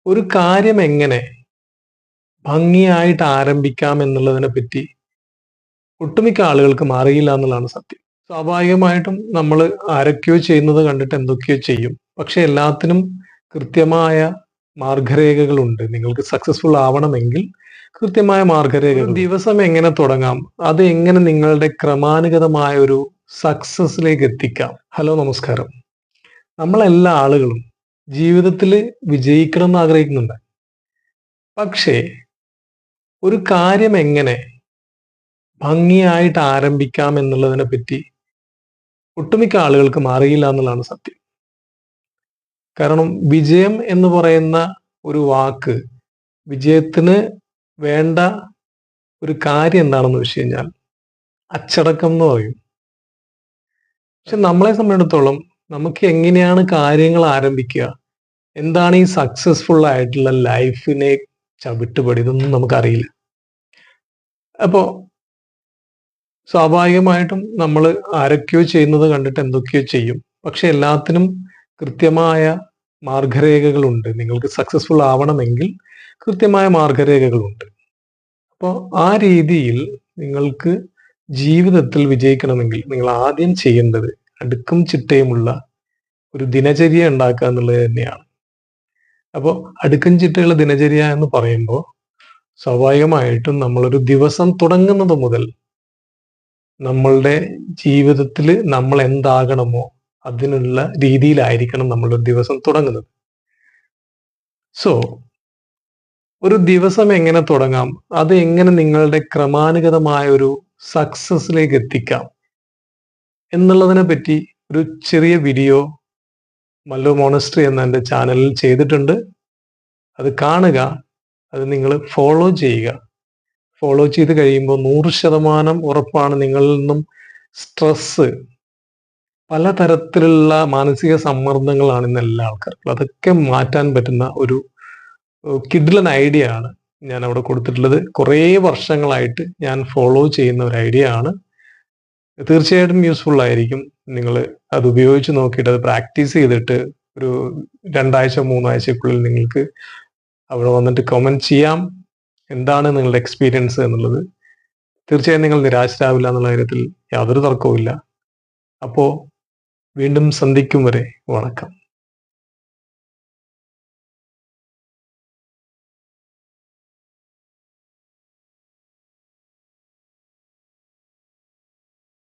ഒരു കാര്യം എങ്ങനെ ഭംഗിയായിട്ട് ആരംഭിക്കാം എന്നുള്ളതിനെ പറ്റി ഒട്ടുമിക്ക ആളുകൾക്കും അറിയില്ല എന്നുള്ളതാണ് സത്യം. സ്വാഭാവികമായിട്ടും നമ്മൾ ആരൊക്കെയോ ചെയ്യുന്നത് കണ്ടിട്ട് എന്തൊക്കെയോ ചെയ്യും. പക്ഷെ എല്ലാത്തിനും കൃത്യമായ മാർഗരേഖകളുണ്ട്. നിങ്ങൾക്ക് സക്സസ്ഫുൾ ആവണമെങ്കിൽ കൃത്യമായ മാർഗരേഖകൾ. ഒരു ദിവസം എങ്ങനെ തുടങ്ങാം, അത് എങ്ങനെ നിങ്ങളുടെ ക്രമാനുഗതമായ ഒരു സക്സസിലേക്ക് എത്തിക്കാം. ഹലോ, നമസ്കാരം. നമ്മളെല്ലാ ആളുകളും ജീവിതത്തിൽ വിജയിക്കണം എന്ന് ആഗ്രഹിക്കുന്നുണ്ട്. പക്ഷേ ഒരു കാര്യം എങ്ങനെ ഭംഗിയായിട്ട് ആരംഭിക്കാം എന്നുള്ളതിനെ പറ്റി ഒട്ടുമിക്ക ആളുകൾക്കും അറിയില്ല എന്നുള്ളതാണ് സത്യം. കാരണം വിജയം എന്ന് പറയുന്ന ഒരു വാക്ക്, വിജയത്തിന് വേണ്ട ഒരു കാര്യം എന്താണെന്ന് വെച്ച് കഴിഞ്ഞാൽ അച്ചടക്കം എന്ന് പറയും. പക്ഷെ നമ്മളെ സംബന്ധിച്ചിടത്തോളം നമുക്ക് എങ്ങനെയാണ് കാര്യങ്ങൾ ആരംഭിക്കുക, എന്താണ് ഈ സക്സസ്ഫുൾ ആയിട്ടുള്ള ലൈഫിനെ ചവിട്ടുപടി, ഇതൊന്നും നമുക്കറിയില്ല. അപ്പോൾ സ്വാഭാവികമായിട്ടും നമ്മൾ ആരൊക്കെയോ ചെയ്യുന്നത് കണ്ടിട്ട് എന്തൊക്കെയോ ചെയ്യും. പക്ഷെ എല്ലാത്തിനും കൃത്യമായ മാർഗരേഖകളുണ്ട്. നിങ്ങൾക്ക് സക്സസ്ഫുൾ ആവണമെങ്കിൽ കൃത്യമായ മാർഗരേഖകളുണ്ട്. അപ്പോൾ ആ രീതിയിൽ നിങ്ങൾക്ക് ജീവിതത്തിൽ വിജയിക്കണമെങ്കിൽ നിങ്ങൾ ആദ്യം ചെയ്യേണ്ടത് അടുക്കും ചിട്ടയുമുള്ള ഒരു ദിനചര്യ ഉണ്ടാക്കുക എന്നുള്ളത് തന്നെയാണ്. അപ്പോൾ അടുക്കും ചിട്ടയുള്ള ദിനചര്യ എന്ന് പറയുമ്പോൾ സ്വാഭാവികമായിട്ടും നമ്മളൊരു ദിവസം തുടങ്ങുന്നത് മുതൽ നമ്മളുടെ ജീവിതത്തിൽ നമ്മൾ എന്താകണമോ അതിനുള്ള രീതിയിലായിരിക്കണം നമ്മളൊരു ദിവസം തുടങ്ങുന്നത്. സോ ഒരു ദിവസം എങ്ങനെ തുടങ്ങാം, അത് എങ്ങനെ നിങ്ങളുടെ ക്രമാനുഗതമായ ഒരു സക്സസിലേക്ക് എത്തിക്കാം എന്നുള്ളതിനെ പറ്റി ഒരു ചെറിയ വീഡിയോ മല്ലോ മോണസ്ട്രി എന്ന എൻ്റെ ചാനലിൽ ചെയ്തിട്ടുണ്ട്. അത് കാണുക, അത് നിങ്ങൾ ഫോളോ ചെയ്യുക. ഫോളോ ചെയ്ത് കഴിയുമ്പോൾ 100% ഉറപ്പാണ് നിങ്ങളിൽ നിന്നും സ്ട്രെസ്, പലതരത്തിലുള്ള മാനസിക സമ്മർദ്ദങ്ങളാണ് ഇന്ന് എല്ലാ ആൾക്കാർക്കും. അതൊക്കെ മാറ്റാൻ പറ്റുന്ന ഒരു കിഡ്ലൻ ഐഡിയ ആണ് ഞാൻ അവിടെ കൊടുത്തിട്ടുള്ളത്. കുറേ വർഷങ്ങളായിട്ട് ഞാൻ ഫോളോ ചെയ്യുന്ന ഒരു ഐഡിയ ആണ്. തീർച്ചയായിട്ടും യൂസ്ഫുൾ ആയിരിക്കും. നിങ്ങൾ അത് ഉപയോഗിച്ച് നോക്കിയിട്ട് അത് പ്രാക്ടീസ് ചെയ്തിട്ട് ഒരു 2 ആഴ്ച 3 ആഴ്ചക്കുള്ളിൽ നിങ്ങൾക്ക് അവിടെ വന്നിട്ട് കമന്റ് ചെയ്യാം എന്താണ് നിങ്ങളുടെ എക്സ്പീരിയൻസ് എന്നുള്ളത്. തീർച്ചയായും നിങ്ങൾ നിരാശരാവില്ല എന്നുള്ള കാര്യത്തിൽ യാതൊരു തർക്കവുമില്ല. അപ്പോൾ വീണ്ടും സന്ധിക്കും വരെ വണക്കം.